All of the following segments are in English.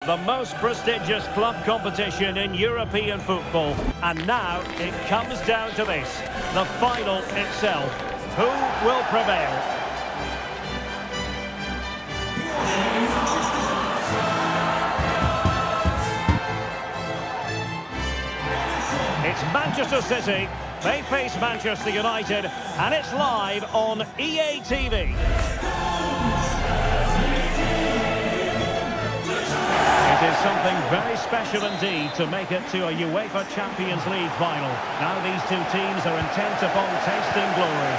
the most prestigious club competition in European football. And now it comes down to this, the final itself. Who will prevail? It's Manchester City. They face Manchester United, and it's live on EA TV. It is something very special indeed to make it to a UEFA Champions League final. Now these two teams are intent upon tasting glory.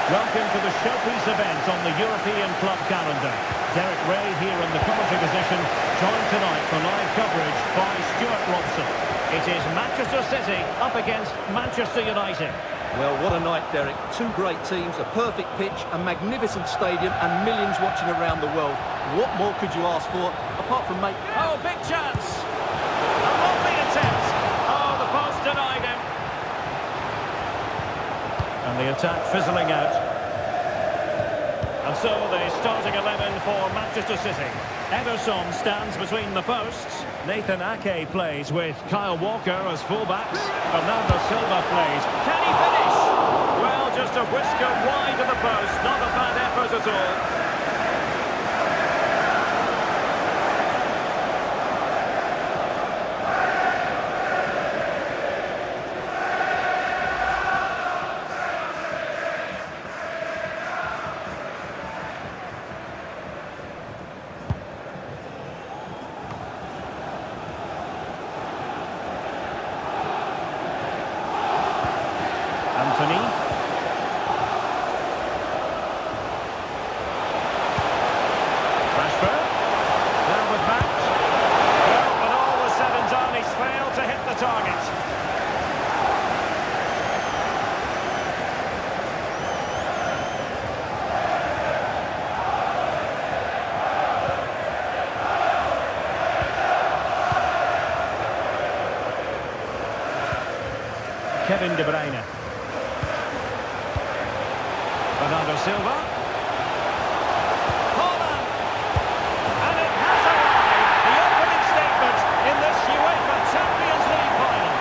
Welcome to the showpiece event on the European club calendar. Derek Ray here in the commentary position, joined tonight for live coverage by Stuart Robson. It is Manchester City up against Manchester United. Well, what a night, Derek. Two great teams, a perfect pitch, a magnificent stadium and millions watching around the world. What more could you ask for, apart from make... Oh, big chance! A lovely attempt! Oh, the post denied him. And the attack fizzling out. And so the starting 11 for Manchester City. Ederson stands between the posts. Nathan Ake plays with Kyle Walker as fullbacks. Bernardo Silva plays. Can he finish? Well, just a whisker wide of the post. Not a bad effort at all. Anthony. Rashford. Now with Matt. Well, when all was said and done, he's failed to hit the target. Kevin De Bruyne. Bernardo Silva. Holland. And it has arrived. The opening statement in this UEFA Champions League final.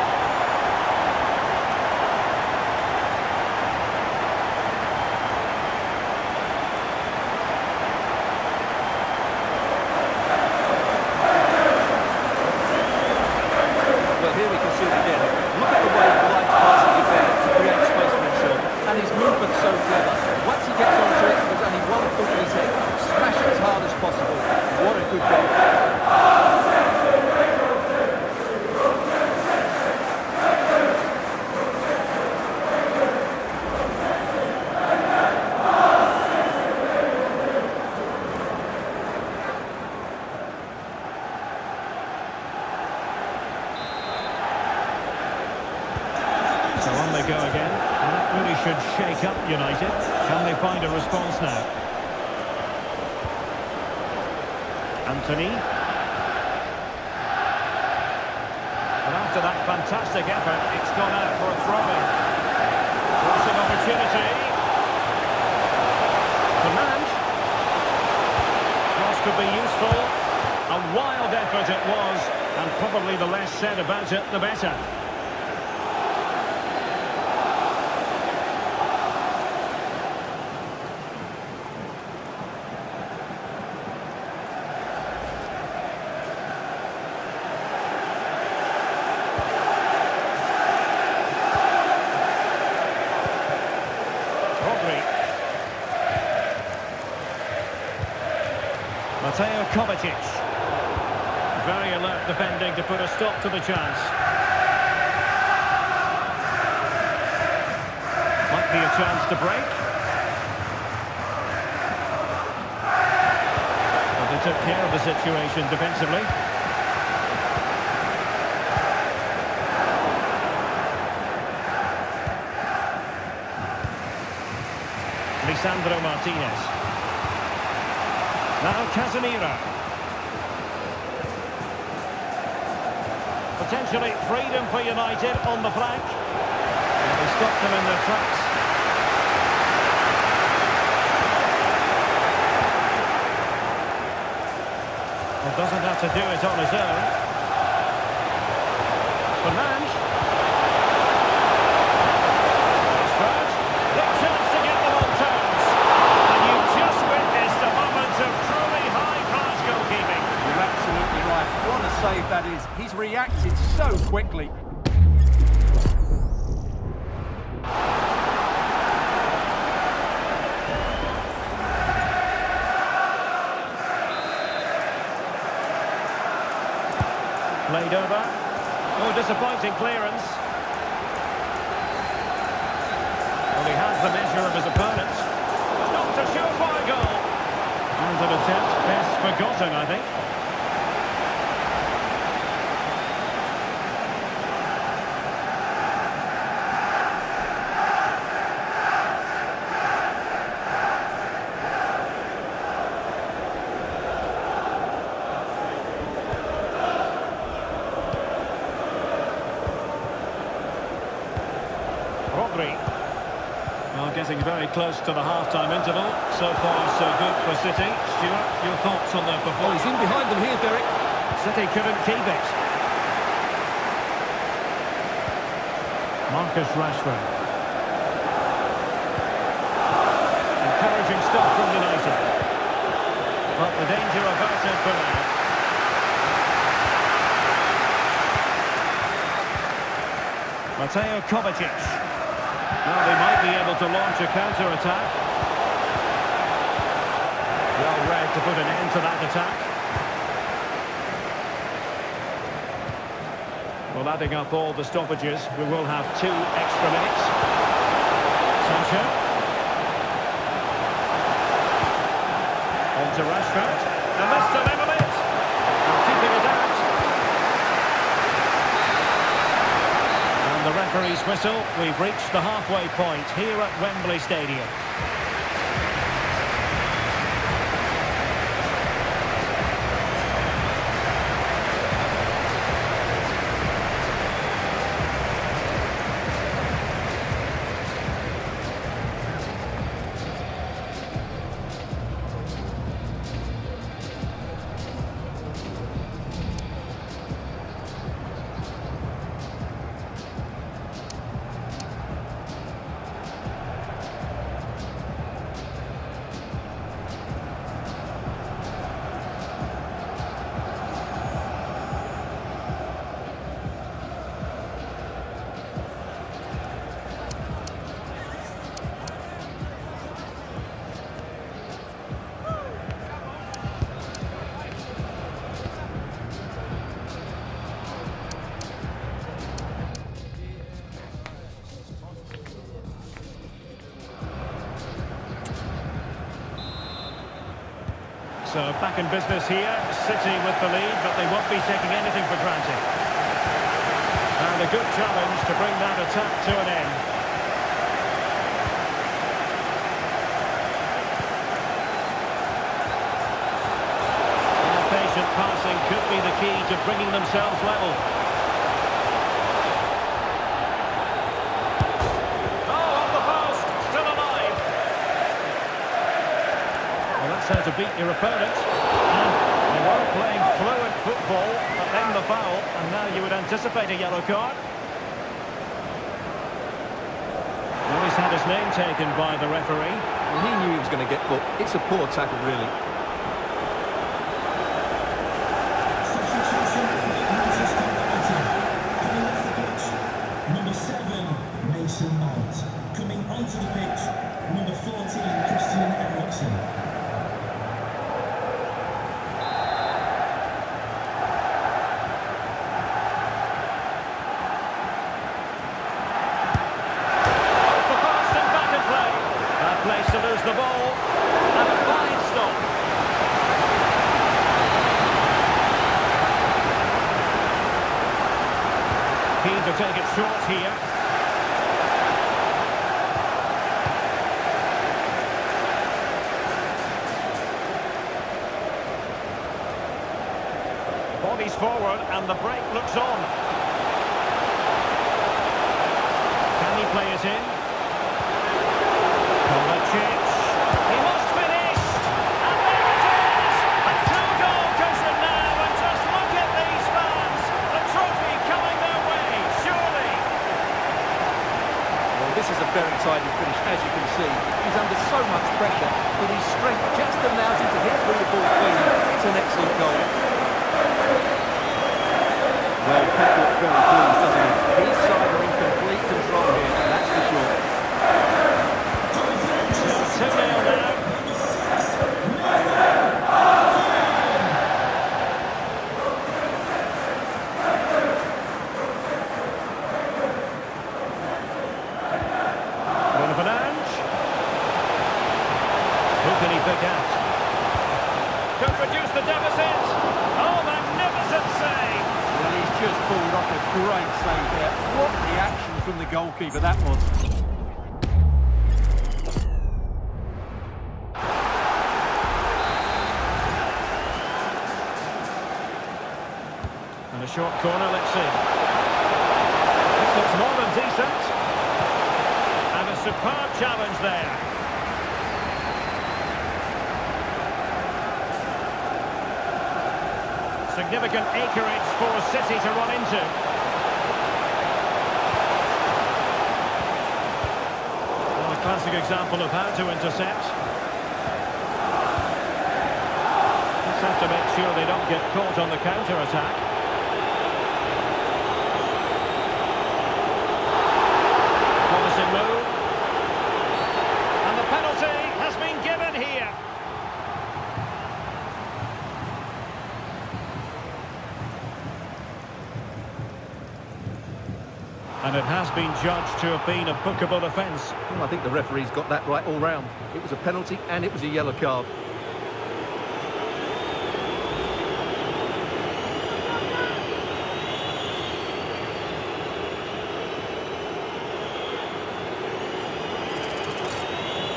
Well, here we can see it again. Look at the way he likes to pass the defender to create space for himself. And his movement's so clever. Once he gets onto it, there's only one thought in his head. Smash it as hard as possible. What a good goal. So on they go again. And that really should shake up United. Can they find a response now? Anthony. And after that fantastic effort, it's gone out for a throw-in. Crossing opportunity. Command. Cross could be useful. A wild effort it was, and probably the less said about it, the better. Mateo Kovacic. Very alert defending to put a stop to the chance. Might be a chance to break. But they took care of the situation defensively. Lisandro Martinez. Now Casemiro. Potentially freedom for United on the flank. And they stopped them in their tracks. Well, doesn't have to do it on his own. Fernand. Rashford. The chance to get them on terms. And you've just witnessed a moment of truly high-class goalkeeping. You're absolutely right. What a save that is. He's reacted so quickly. Played over. Oh, disappointing clearance. Well, he has the measure of his opponent. Not a surefire goal. And an attempt best forgotten, I think. Well, getting very close to the half-time interval. So far, so good for City. Stuart, your thoughts on their Oh, performance? he's in behind them here, Derek. City couldn't keep it. Marcus Rashford. Encouraging stuff from United. But the danger averted for now. Mateo Kovacic. Now they might be able to launch a counter-attack. Well read to put an end to that attack. Well, adding up all the stoppages, we will have 2 extra minutes. Sancho. On to Rashford. And that's to level it. And keeping it out. The referee's whistle. We've reached the halfway point here at Wembley Stadium. So back in business here, City with the lead, but they won't be taking anything for granted. And a good challenge to bring that attack to an end. And patient passing could be the key to bringing themselves level. Oh, off the post, still alive. Well, that's how to beat your opponent. And they were playing fluid football, but then the foul, and now you would anticipate a yellow card. Well, he's had his name taken by the referee. Well, he knew he was going to get booked. It's a poor tackle, really. Coming onto the pitch, number 14, Krischal. Place to lose the ball, and a fine stop. Keen to take it short here. Bodies forward, and the break looks on. Can he play it in? He must finish, and there it is! A 2-goal cushion now, very tidy finish, as you can see. He's under so much pressure, but his strength just allows him to hit through the ball cleanly. It's an excellent goal. Well, Pep looked very pleased, doesn't he? His side are in complete control here, that's for sure. 2-0 now. Who can he pick out? Could reduce the deficit. Oh, magnificent save. Well, he's just pulled off a great save there. What reaction from the goalkeeper that was. And a short corner, let's see. This looks more than decent. And a superb challenge there. Significant acreage for City to run into. Well, a classic example of how to intercept. Just have to make sure they don't get caught on the counter-attack. Promising move. And the penalty has been given here. And it has been judged to have been a bookable offence. Well, I think the referee's got that right all round. It was a penalty and it was a yellow card.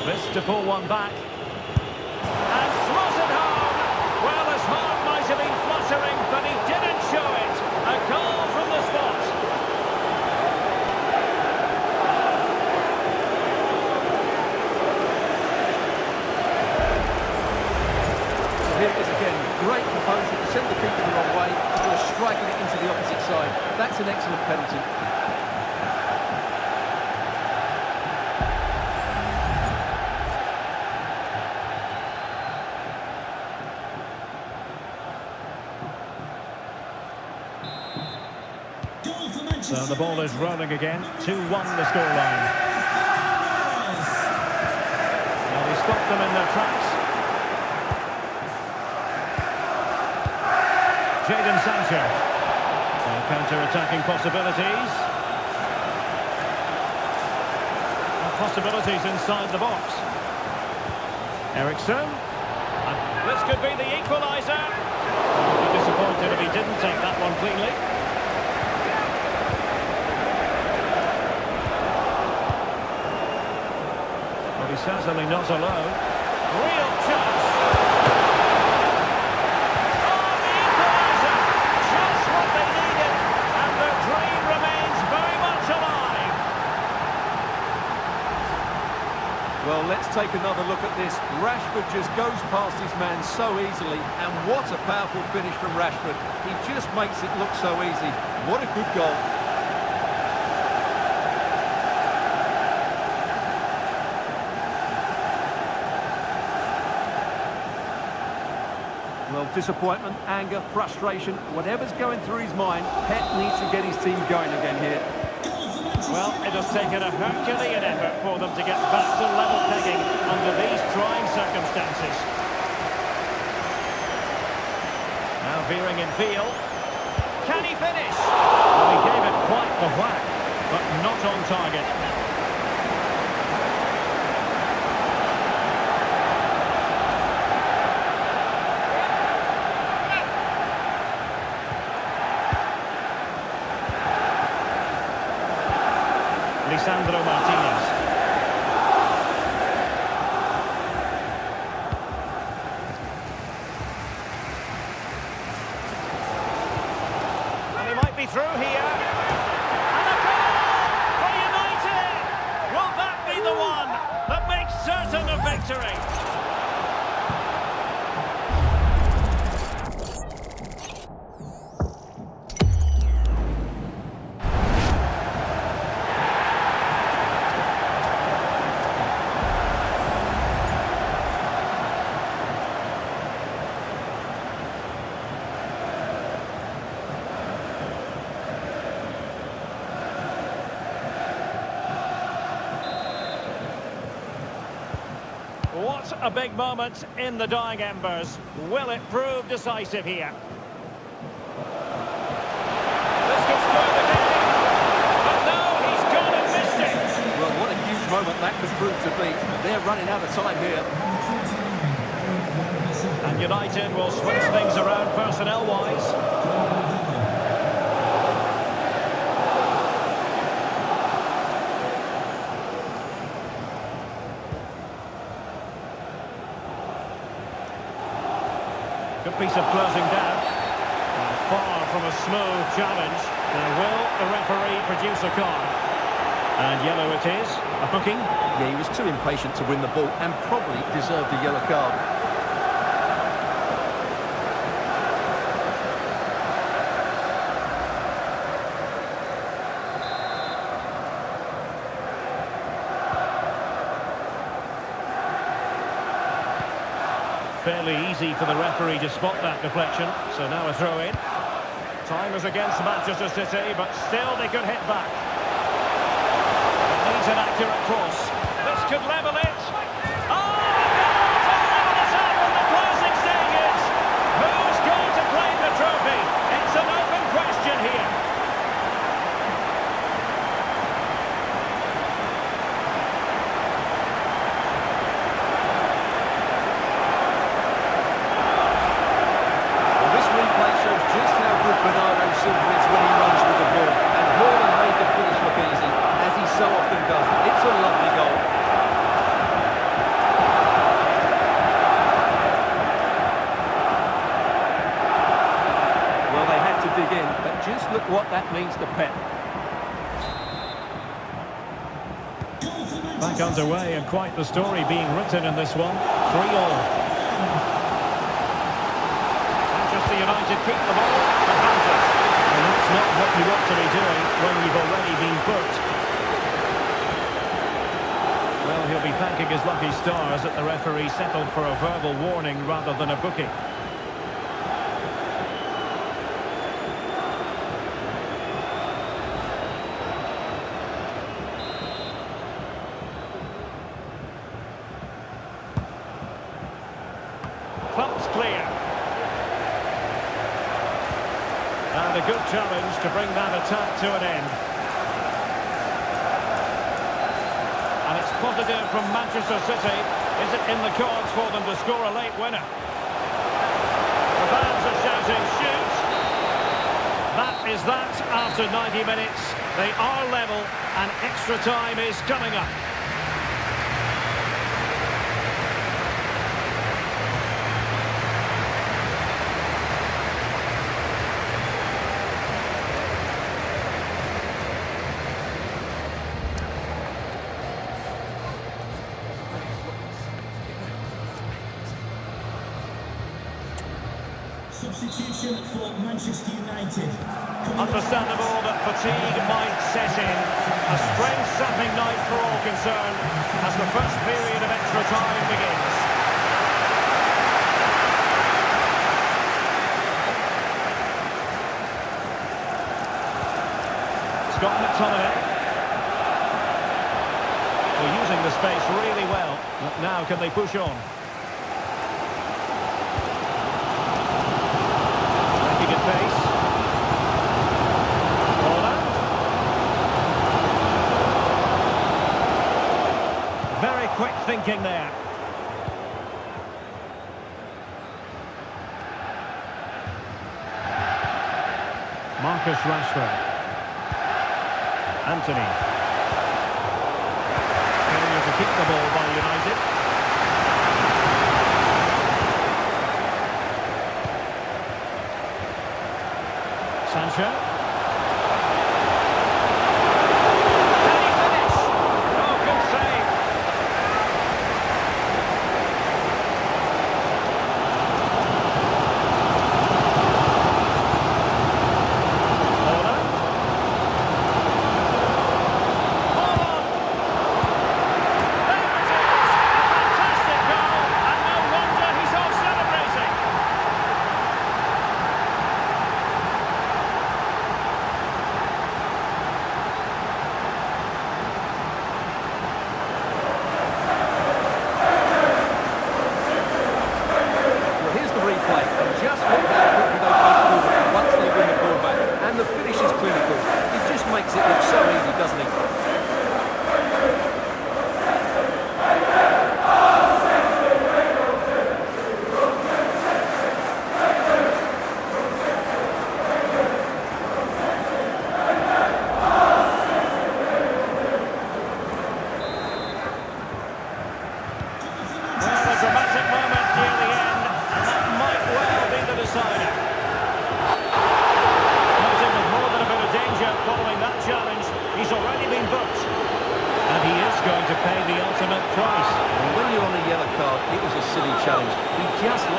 Missed to pull one back. And slotted home. Well, his heart might have been fluttering, but he didn't show it. A goal from the spot. Here it is again, great composure to send the keeper the wrong way before striking it into the opposite side. That's an excellent penalty. So the ball is rolling again. 2-1 the scoreline. Well, he stopped them in their tracks. Jadon Sancho. Counter-attacking possibilities. And possibilities inside the box. Ericsson. And this could be the equaliser. I'd be disappointed if he didn't take that one cleanly. Well, he's certainly not alone. Real chance. Well, let's take another look at this. Rashford just goes past his man so easily, and what a powerful finish from Rashford. He just makes it look so easy. What a good goal. Well, disappointment, anger, frustration, whatever's going through his mind, Pep needs to get his team going again here. Well, it has taken a Herculean effort for them to get back to level pegging under these trying circumstances. Now veering in field. Can he finish? Well, he gave it quite the whack, but not on target. Lisandro Martinez. And he might be through here. And a goal for United! Will that be the one that makes certain a victory? What a big moment in the dying embers. Will it prove decisive here? This could spoil the game. But no, he's gone and missed it. Well, what a huge moment that could prove to be. They're running out of time here. And United will switch things around personnel-wise. Good piece of closing down. Far from a smooth challenge. Now will the referee produce a card? And yellow it is. A booking. Yeah, he was too impatient to win the ball and probably deserved a yellow card. Fairly easy for the referee to spot that deflection. So now a throw in. Time is against Manchester City, but still they could hit back. It needs an accurate cross. This could level it. Oh, to level it up in the closing stages. Who's going to claim the trophy? It's an open question here. Bernardo Silva is when he runs with the ball, and Haaland made the finish look easy, as he so often does. It's a lovely goal. Well, they had to dig in, but just look what that means to Pep. Back underway, and quite the story being written in this one. 3-all. Manchester United keep the ball. And that's not what you want to be doing when you've already been booked. Well, he'll be thanking his lucky stars that the referee settled for a verbal warning rather than a booking. Thumped clear. And a good challenge to bring that attack to an end. And it's positive from Manchester City. Is it in the cards for them to score a late winner? The fans are shouting, shoot! That is that after 90 minutes. They are level and extra time is coming up. Substitution for Manchester United. Understandable that fatigue might set in. A spring-sapping night for all concerned as the first period of extra time begins. Scott McTominay. They're using the space really well. But now can they push on? Pace. Haaland. Very quick thinking there. Marcus Rashford. Anthony. Failure to keep the ball by United. Sancho. Can he finish? Oh, good save. Haaland. There it is! A fantastic goal, and no wonder he's all celebrating.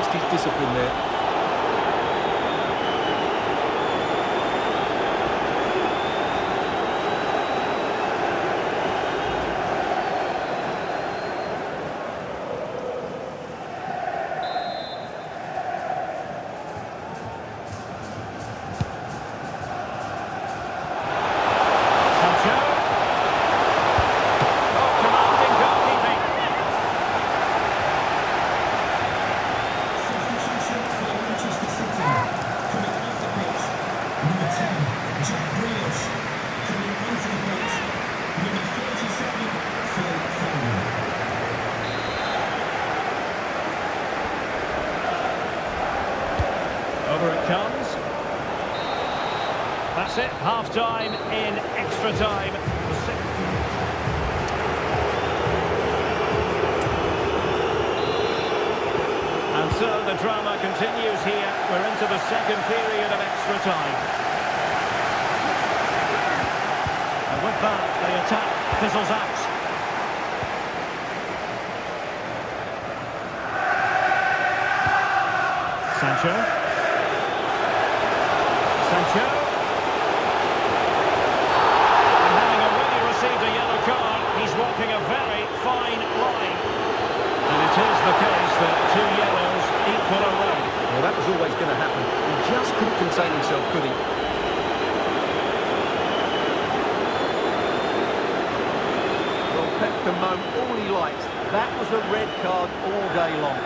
lost his discipline there. Substitution for Manchester City. Coming off the pitch, number 10, Jack Grealish. Coming onto the pitch, number 37, Phil Foden. Over it comes. That's it, half-time in extra time. And so the drama continues here. We're into the second period of extra time. And with that, the attack fizzles out. Sancho. Sancho. And having already received a yellow card, he's walking a very fine line. And it is the case that 2 yellows equal a red. Well, that was always going to happen. He just couldn't contain himself, could he? Well, Pep can moan all he likes. That was a red card all day long.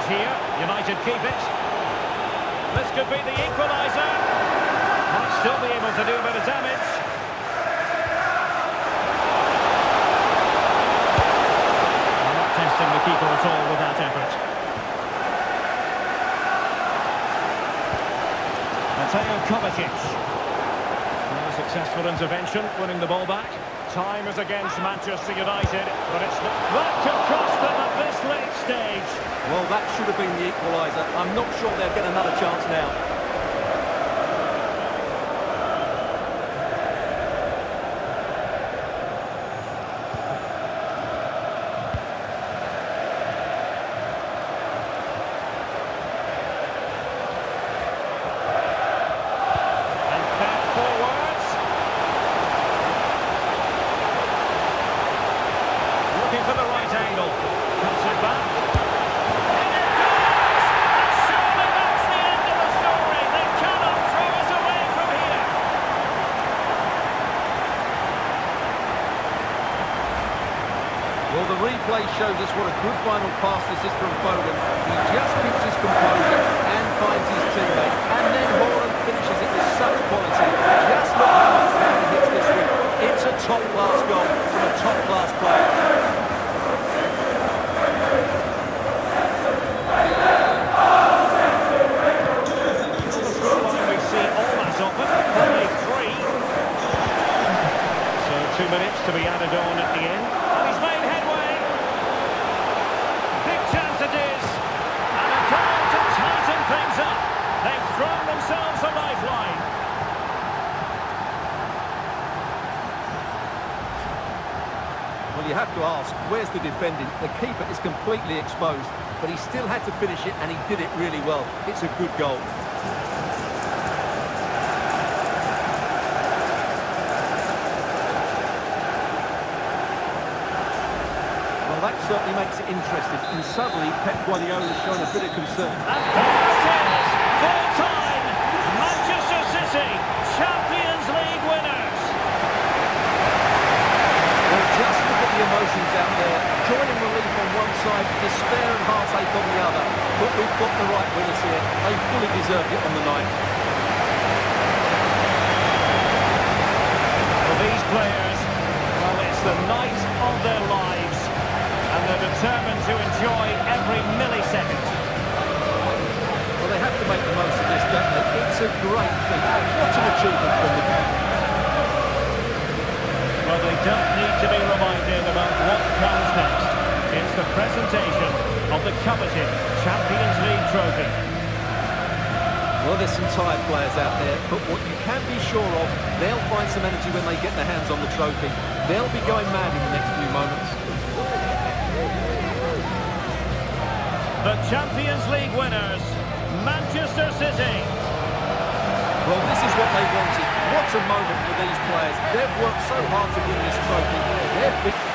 Here, United keep it. This could be the equaliser. Might still be able to do a bit of damage. I'm not testing the keeper at all with that effort. Mateo Kovacic. A successful intervention, winning the ball back. Time is against Manchester United, but it's not. That could cost them at this late stage. Well, that should have been the equaliser. I'm not sure they'll get another chance now. And back forwards. Looking for the right angle. Cuts it back. Well, the replay shows us what a good final pass this is from Foden. He just keeps his composure and finds his teammate. And then Haaland finishes it with such quality. Just look how much power he hits this week. It's a top-class goal from a top-class player. We see almost often. Only 3. So 2 minutes to be added on at the end. And he's made headway. Big chance it is. And a goal to tighten things up. They've thrown themselves a lifeline. Well, you have to ask, where's the defending? The keeper is completely exposed, but he still had to finish it, and he did it really well. It's a good goal. Well, that certainly makes it interesting, and suddenly Pep Guardiola's shown a bit of concern. And there it is. Full time. Manchester City, Champions League winners. Well, just look at the emotions out there. Joy and relief on one side, despair and heartache on the other. But we've got the right winners here. They fully deserved it on the night. For these players, well, it's the night of their lives. And they're determined to enjoy every millisecond. Well, they have to make the most of this, don't they? It's a great feat. What an achievement from the game. Well, they don't need to be reminded about what comes next. It's the presentation of the coveted Champions League trophy. Well, there's some tired players out there, but what you can be sure of, they'll find some energy when they get their hands on the trophy. They'll be going mad in the next few moments. The Champions League winners, Manchester City. Well, this is what they wanted. What a moment for these players. They've worked so hard to win this trophy. They've been